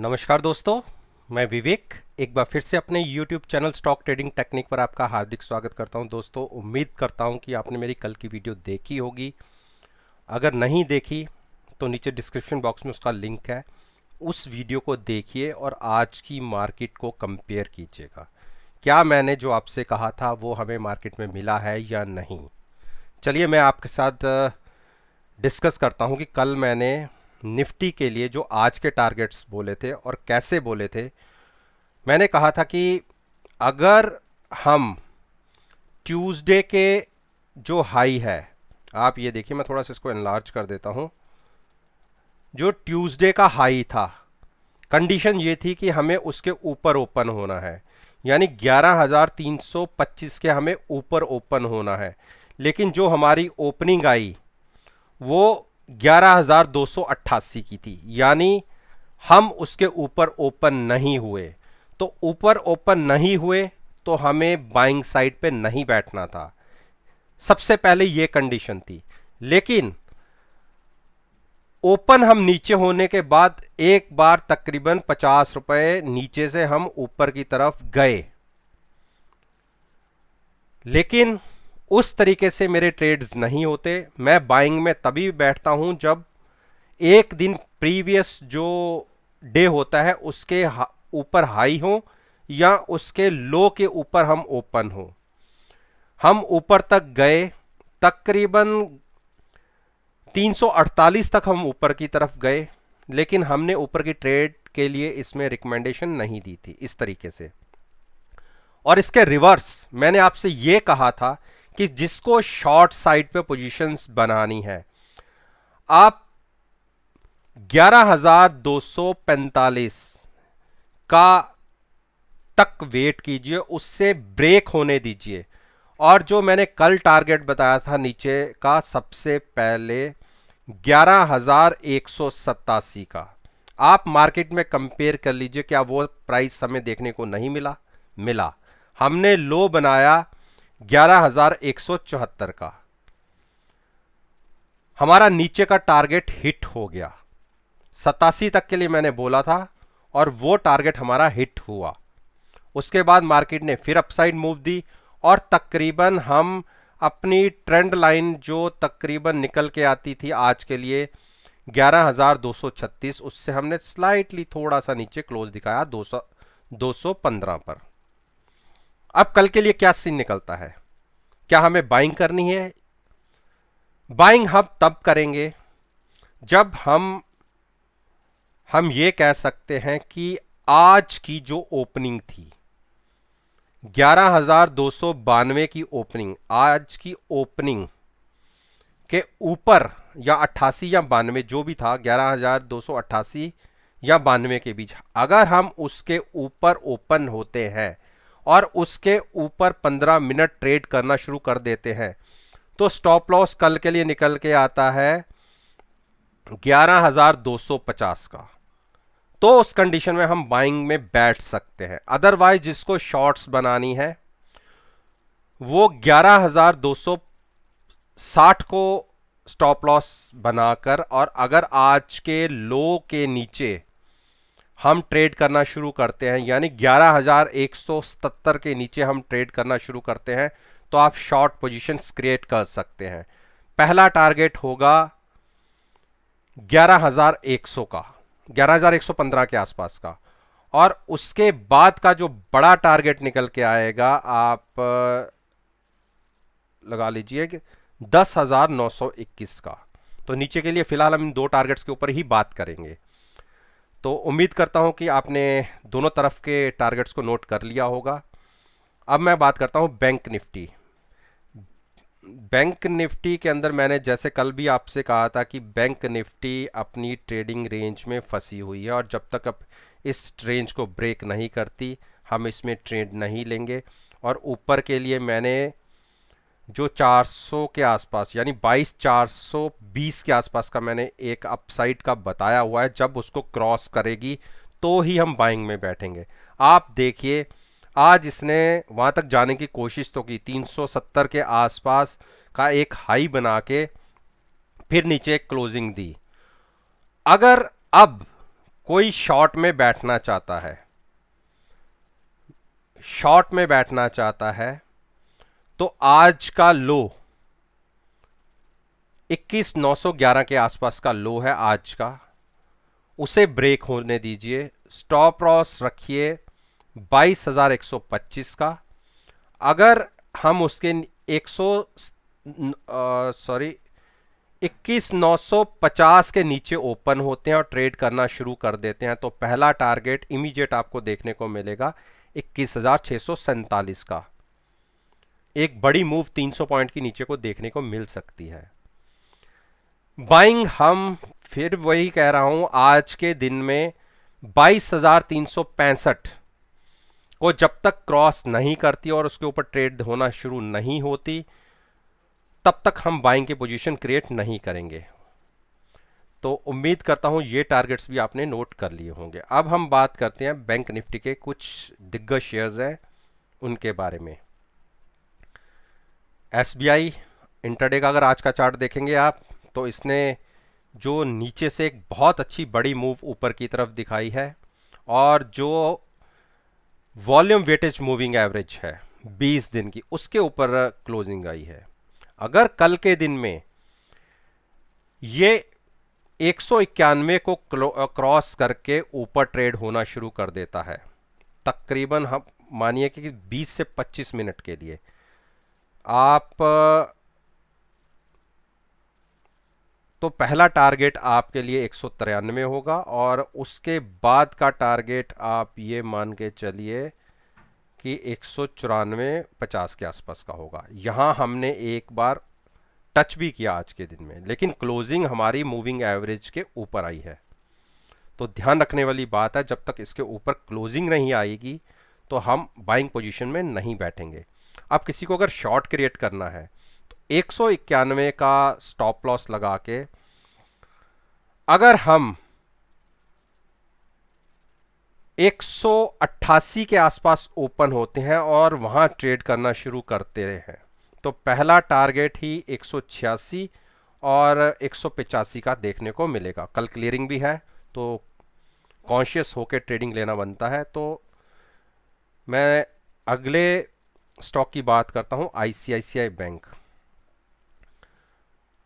नमस्कार दोस्तों, मैं विवेक एक बार फिर से अपने YouTube channel stock trading technique पर आपका हार्दिक स्वागत करता हूं। दोस्तों, उम्मीद करता हूं कि आपने मेरी कल की वीडियो देखी होगी। अगर नहीं देखी तो नीचे डिस्क्रिप्शन बॉक्स में उसका लिंक है, उस वीडियो को देखिए और आज की मार्केट को कंपेयर कीजिएगा। क्या मैंने जो आपसे कहा था वो हमें मार्केट में मिला है या नहीं। चलिए मैं आपके साथ डिस्कस करता हूं कि कल मैंने निफ्टी के लिए जो आज के टारगेट्स बोले थे और कैसे बोले थे। मैंने कहा था कि अगर हम ट्यूसडे के जो हाई है, आप ये देखिए, मैं थोड़ा सा इसको एनलार्ज कर देता हूं। जो ट्यूसडे का हाई था, कंडीशन ये थी कि हमें उसके ऊपर ओपन होना है, यानी 11,325 के हमें ऊपर ओपन होना है। लेकिन जो हमारी ओपनिंग आई वो 11,288 की थी, यानी हम उसके ऊपर ओपन नहीं हुए। तो ऊपर ओपन नहीं हुए तो हमें बाइंग साइड पे नहीं बैठना था। सबसे पहले यह कंडीशन थी। लेकिन ओपन हम नीचे होने के बाद एक बार तकरीबन 50 रुपए नीचे से हम ऊपर की तरफ गए, लेकिन उस तरीके से मेरे ट्रेड्स नहीं होते। मैं बाइंग में तभी बैठता हूं जब एक दिन प्रीवियस जो डे होता है उसके ऊपर हाई हो या उसके लो के ऊपर हम ओपन हो। हम ऊपर तक गए, तकरीबन 348 तक हम ऊपर की तरफ गए, लेकिन हमने ऊपर की ट्रेड के लिए इसमें रिकमेंडेशन नहीं दी थी इस तरीके से। और इसके रिवर्स मैंने आपसे यह कहा था कि जिसको शॉर्ट साइड पे पोजीशंस बनानी है, आप 11,245 का तक वेट कीजिए, उससे ब्रेक होने दीजिए। और जो मैंने कल टारगेट बताया था नीचे का, सबसे पहले 11,187 का आप मार्केट में कंपेयर कर लीजिए। क्या वो प्राइस हमें देखने को नहीं मिला? मिला। हमने लो बनाया 11,174 का, हमारा नीचे का टारगेट हिट हो गया। 87 तक के लिए मैंने बोला था और वो टारगेट हमारा हिट हुआ। उसके बाद मार्केट ने फिर अपसाइड मूव दी और तकरीबन हम अपनी ट्रेंड लाइन जो तकरीबन निकल के आती थी आज के लिए 11,236, उससे हमने स्लाइटली थोड़ा सा नीचे क्लोज दिखाया 215 पर। अब कल के लिए क्या सीन निकलता है? क्या हमें बाइंग करनी है? बाइंग हम तब करेंगे जब हम ये कह सकते हैं कि आज की जो ओपनिंग थी 11,292 की ओपनिंग, आज की ओपनिंग के ऊपर या 88 या 92 जो भी था, 11,288 या 92 के बीच, अगर हम उसके ऊपर ओपन होते हैं और उसके ऊपर 15 मिनट ट्रेड करना शुरू कर देते हैं तो स्टॉप लॉस कल के लिए निकल के आता है 11,250 का। तो उस कंडीशन में हम बाइंग में बैठ सकते हैं। अदरवाइज जिसको शॉर्ट्स बनानी है वो 11,260 को स्टॉप लॉस बनाकर, और अगर आज के लो के नीचे हम ट्रेड करना शुरू करते हैं, यानी 11,177 के नीचे हम ट्रेड करना शुरू करते हैं, तो आप शॉर्ट पोजीशंस क्रिएट कर सकते हैं। पहला टारगेट होगा 11,100 का, 11,115 के आसपास का, और उसके बाद का जो बड़ा टारगेट निकल के आएगा, आप लगा लीजिए कि 10,921 का। तो नीचे के लिए फिलहाल हम इन दो टारगेट्स के ऊपर ही बात करेंगे। तो उम्मीद करता हूं कि आपने दोनों तरफ के टारगेट्स को नोट कर लिया होगा। अब मैं बात करता हूं बैंक निफ्टी। बैंक निफ्टी के अंदर मैंने जैसे कल भी आपसे कहा था कि बैंक निफ्टी अपनी ट्रेडिंग रेंज में फंसी हुई है और जब तक अब इस रेंज को ब्रेक नहीं करती हम इसमें ट्रेड नहीं लेंगे। और ऊपर के लिए मैंने जो 400 के आसपास, यानी 22,420 के आसपास का मैंने एक अपसाइड का बताया हुआ है, जब उसको क्रॉस करेगी तो ही हम बाइंग में बैठेंगे। आप देखिए, आज इसने वहां तक जाने की कोशिश तो की, 370 के आसपास का एक हाई बना के फिर नीचे एक क्लोजिंग दी। अगर अब कोई शॉर्ट में बैठना चाहता है, शॉर्ट में बैठना चाहता है, तो आज का लो 21,911 के आसपास का लो है आज का, उसे ब्रेक होने दीजिए। स्टॉप लॉस रखिए 22,125 का। अगर हम उसके 21,950 के नीचे ओपन होते हैं और ट्रेड करना शुरू कर देते हैं, तो पहला टारगेट इमीडिएट आपको देखने को मिलेगा 21,647 का। एक बड़ी मूव 300 पॉइंट की नीचे को देखने को मिल सकती है। बाइंग हम फिर वही कह रहा हूं, आज के दिन में 22,365 को जब तक क्रॉस नहीं करती और उसके ऊपर ट्रेड होना शुरू नहीं होती, तब तक हम बाइंग की पोजीशन क्रिएट नहीं करेंगे। तो उम्मीद करता हूं ये टारगेट्स भी आपने नोट कर लिए होंगे। अब हम बात करते हैं बैंक निफ्टी के कुछ दिग्गज शेयर्स हैं उनके बारे में। एसबीआई इंटरडे का अगर आज का चार्ट देखेंगे आप, तो इसने जो नीचे से एक बहुत अच्छी बड़ी मूव ऊपर की तरफ दिखाई है, और जो वॉल्यूम वेटेज मूविंग एवरेज है 20 दिन की, उसके ऊपर क्लोजिंग आई है। अगर कल के दिन में ये 191 को क्रॉस करके ऊपर ट्रेड होना शुरू कर देता है, तकरीबन हम मानिए कि 20 से 25 मिनट के लिए, आप तो पहला टारगेट आपके लिए 193 होगा, और उसके बाद का टारगेट आप ये मान के चलिए कि 194.50 के आसपास का होगा। यहां हमने एक बार टच भी किया आज के दिन में, लेकिन क्लोजिंग हमारी मूविंग एवरेज के ऊपर आई है। तो ध्यान रखने वाली बात है, जब तक इसके ऊपर क्लोजिंग नहीं आएगी तो हम बाइंग पोजीशन में नहीं बैठेंगे। अब किसी को अगर शॉर्ट क्रिएट करना है, तो 191 का स्टॉप लॉस लगा के अगर हम 188 के आसपास ओपन होते हैं और वहां ट्रेड करना शुरू करते हैं, तो पहला टारगेट ही 186 और 185 का देखने को मिलेगा। कल क्लियरिंग भी है, तो कॉन्शियस होकर ट्रेडिंग लेना बनता है। तो मैं अगले स्टॉक की बात करता हूं, आईसीआईसीआई बैंक।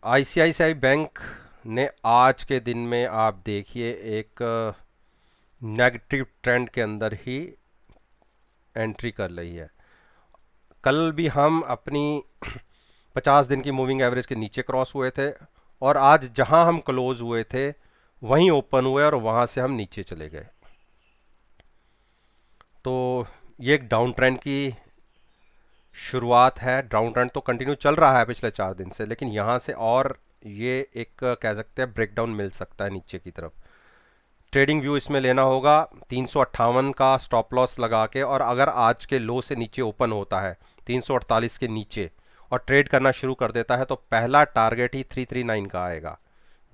आईसीआईसीआई बैंक ने आज के दिन में आप देखिए एक नेगेटिव ट्रेंड के अंदर ही एंट्री कर रही है। कल भी हम अपनी 50 दिन की मूविंग एवरेज के नीचे क्रॉस हुए थे, और आज जहां हम क्लोज हुए थे वहीं ओपन हुए और वहां से हम नीचे चले गए। तो ये एक डाउन ट्रेंड की शुरुआत है। डाउन ट्रेंड तो कंटिन्यू चल रहा है पिछले 4 दिन से, लेकिन यहां से और ये एक कह सकते हैं ब्रेकडाउन मिल सकता है नीचे की तरफ। ट्रेडिंग व्यू इसमें लेना होगा 358 का स्टॉप लॉस लगा के, और अगर आज के लो से नीचे ओपन होता है 348 के नीचे और ट्रेड करना शुरू कर देता है, तो पहला टारगेट ही 339 का आएगा,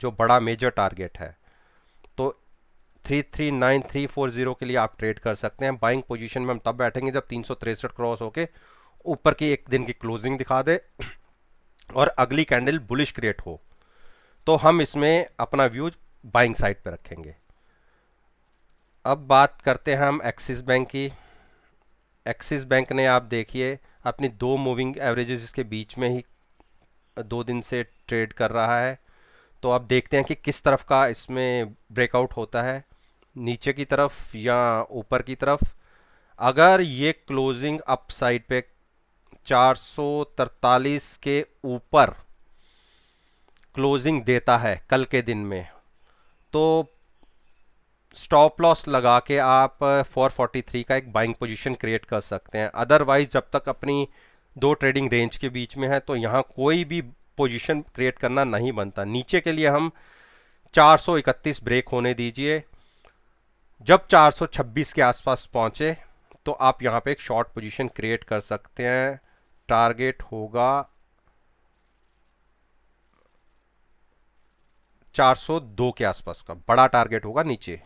जो बड़ा मेजर टारगेट है। तो 339,340 के लिए आप ट्रेड कर सकते हैं। बाइंग पोजीशन में हम तब बैठेंगे जब 363 क्रॉस होके ऊपर की एक दिन की क्लोजिंग दिखा दे और अगली कैंडल बुलिश क्रिएट हो, तो हम इसमें अपना व्यू बाइंग साइड पे रखेंगे। अब बात करते हैं हम एक्सिस बैंक की। एक्सिस बैंक ने आप देखिए अपनी दो मूविंग एवरेजेस के बीच में ही 2 दिन से ट्रेड कर रहा है। तो अब देखते हैं कि किस तरफ का इसमें ब्रेकआउट होता है, नीचे की तरफ या ऊपर की तरफ। अगर ये क्लोजिंग अप साइड पे 443 के ऊपर क्लोजिंग देता है कल के दिन में, तो स्टॉप लॉस लगा के आप 443 का एक बाइंग पोजीशन क्रिएट कर सकते हैं। अदरवाइज जब तक अपनी दो ट्रेडिंग रेंज के बीच में है, तो यहाँ कोई भी पोजीशन क्रिएट करना नहीं बनता। नीचे के लिए हम 431 ब्रेक होने दीजिए। जब 426 के आसपास पहुंचे, तो आप यहाँ पे एक शॉर्ट पोजीशन क्रिएट कर सकते हैं। टारगेट होगा 402 के आसपास का, बड़ा टारगेट होगा नीचे।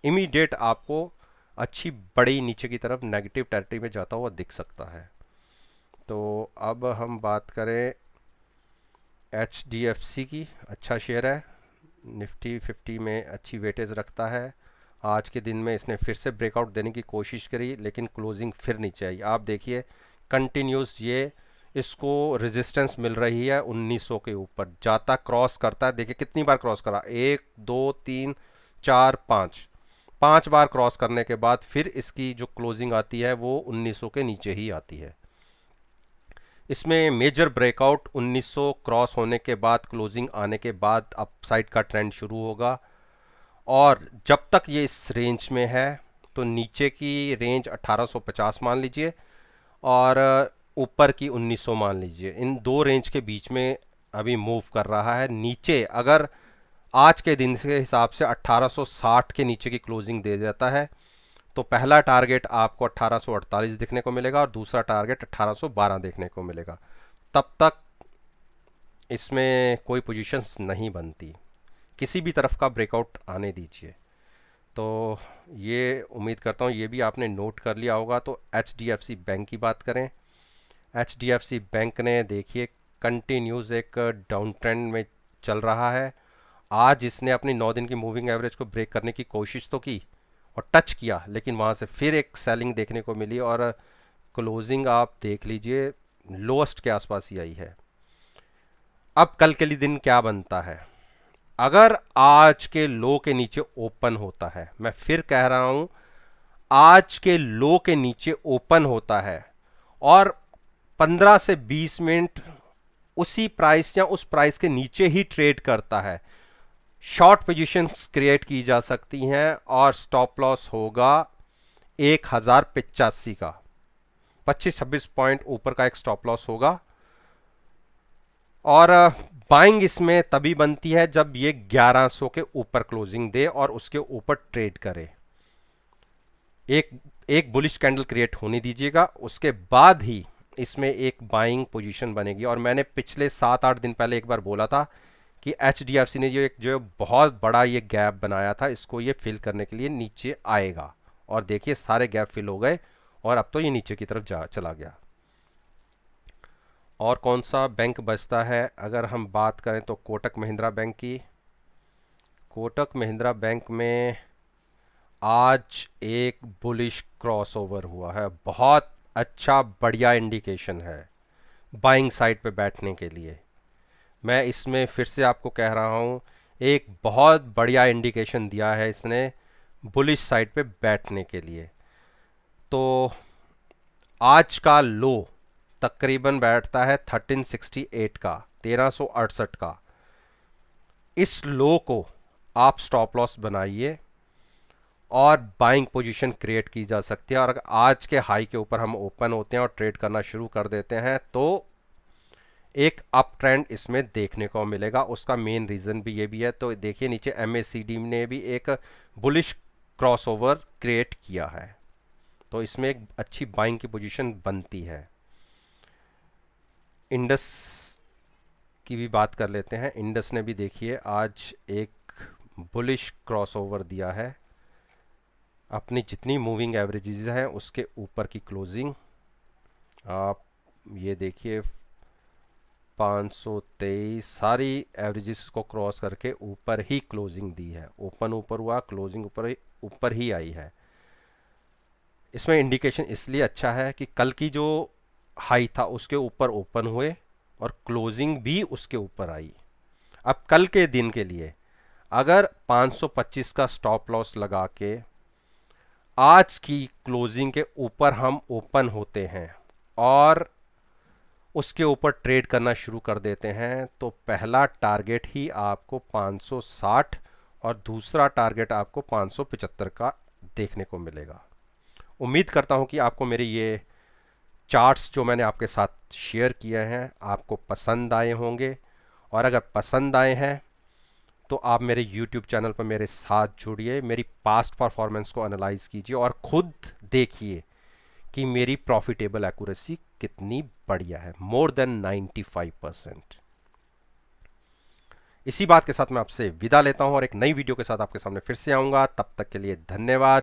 इमीडिएट आपको अच्छी बड़ी नीचे की तरफ नेगेटिव टेरिटरी में जाता हुआ दिख सकता है। तो अब हम बात करें HDFC की। अच्छा शेयर है, निफ्टी 50 में अच्छी वेटेज रखता है। आज के दिन में इसने फिर से ब्रेकआउट देने की कोशिश करी, लेकिन क्लोजिंग फिर नीचे आई। आप देखिए कंटिन्यूस ये इसको रेजिस्टेंस मिल रही है 1900 के ऊपर, जाता क्रॉस करता है। देखिए कितनी बार क्रॉस करा, 1 2 3 4 5, 5 बार क्रॉस करने के बाद फिर इसकी जो क्लोजिंग आती है वो 1900 के नीचे ही आती है। इसमें मेजर ब्रेकआउट 1900 क्रॉस होने के बाद, क्लोजिंग आने के बाद अपसाइड का ट्रेंड शुरू होगा। और जब तक ये इस रेंज में है तो नीचे की रेंज 1850 मान लीजिए और ऊपर की 1900 मान लीजिए। इन दो रेंज के बीच में अभी मूव कर रहा है। नीचे अगर आज के दिन के हिसाब से 1860 के नीचे की क्लोजिंग दे देता है तो पहला टारगेट आपको 1848 देखने को मिलेगा और दूसरा टारगेट 1812 देखने को मिलेगा। तब तक इसमें कोई पोजीशंस नहीं बनती, किसी भी तरफ का ब्रेकआउट आने दीजिए। तो ये उम्मीद करता हूँ ये भी आपने नोट कर लिया होगा। तो HDFC बैंक की बात करें, HDFC बैंक ने देखिए कंटिन्यूस एक डाउन ट्रेंड में चल रहा है। आज इसने अपनी 9 दिन की मूविंग एवरेज को ब्रेक करने की कोशिश तो की और टच किया, लेकिन वहाँ से फिर एक सेलिंग देखने को मिली और क्लोजिंग आप देख लीजिए लोएस्ट के आसपास ही आई है। अब कल के लिए दिन क्या बनता है? अगर आज के लो के नीचे ओपन होता है, मैं फिर कह रहा हूं आज के लो के नीचे ओपन होता है और 15 से 20 मिनट उसी प्राइस या उस प्राइस के नीचे ही ट्रेड करता है, शॉर्ट पोजीशंस क्रिएट की जा सकती हैं और स्टॉप लॉस होगा 1085 का, 25-26 पॉइंट ऊपर का एक स्टॉप लॉस होगा। और बाइंग इसमें तभी बनती है जब ये 1100 के ऊपर क्लोजिंग दे और उसके ऊपर ट्रेड करे। एक बुलिश कैंडल क्रिएट होने दीजिएगा, उसके बाद ही इसमें एक बाइंग पोजीशन बनेगी। और मैंने पिछले 7-8 दिन पहले एक बार बोला था कि HDFC ने जो बहुत बड़ा ये गैप बनाया था, इसको ये फिल करने के लिए नीचे आएगा। और देखिए सारे गैप फिल हो गए और अब तो ये नीचे की तरफ चला गया। और कौन सा बैंक बचता है? अगर हम बात करें तो कोटक महिंद्रा बैंक की। कोटक महिंद्रा बैंक में आज एक बुलिश क्रॉसओवर हुआ है, बहुत अच्छा बढ़िया इंडिकेशन है बाइंग साइड पे बैठने के लिए। मैं इसमें फिर से आपको कह रहा हूँ एक बहुत बढ़िया इंडिकेशन दिया है इसने बुलिश साइड पे बैठने के लिए। तो आज का लो तकरीबन बैठता है 1368 का, 1368 का। इस लो को आप स्टॉप लॉस बनाइए और बाइंग पोजीशन क्रिएट की जा सकती है। और अगर आज के हाई के ऊपर हम ओपन होते हैं और ट्रेड करना शुरू कर देते हैं तो एक अप ट्रेंड इसमें देखने को मिलेगा। उसका मेन रीजन भी ये भी है। तो देखिए नीचे MACD ने भी एक बुलिश क्रॉसओवर क्रिएट किया है, तो इसमें एक अच्छी बाइंग की पोजीशन बनती है। इंडस की भी बात कर लेते हैं। इंडस ने भी देखिए आज एक बुलिश क्रॉसओवर दिया है, अपनी जितनी मूविंग एवरेजेस हैं उसके ऊपर की क्लोजिंग आप ये देखिए 523 सारी एवरेजेस को क्रॉस करके ऊपर ही क्लोजिंग दी है। ओपन ऊपर हुआ, क्लोजिंग ऊपर ही आई है। इसमें इंडिकेशन इसलिए अच्छा है कि कल की जो हाई था उसके ऊपर ओपन हुए और क्लोजिंग भी उसके ऊपर आई। अब कल के दिन के लिए अगर 525 का स्टॉप लॉस लगा के आज की क्लोजिंग के ऊपर हम ओपन होते हैं और उसके ऊपर ट्रेड करना शुरू कर देते हैं तो पहला टारगेट ही आपको 560 और दूसरा टारगेट आपको 575 का देखने को मिलेगा। उम्मीद करता हूं कि आपको मेरे ये चार्ट्स जो मैंने आपके साथ शेयर किए हैं आपको पसंद आए होंगे। और अगर पसंद आए हैं तो आप मेरे YouTube चैनल पर मेरे साथ जुड़िए, मेरी पास्ट परफॉर्मेंस को एनालाइज कीजिए और खुद देखिए कि मेरी प्रॉफिटेबल एक्यूरेसी कितनी बढ़िया है, मोर देन 95%। इसी बात के साथ मैं आपसे विदा लेता हूं और एक नई वीडियो के साथ आपके सामने फिर से आऊंगा। तब तक के लिए धन्यवाद।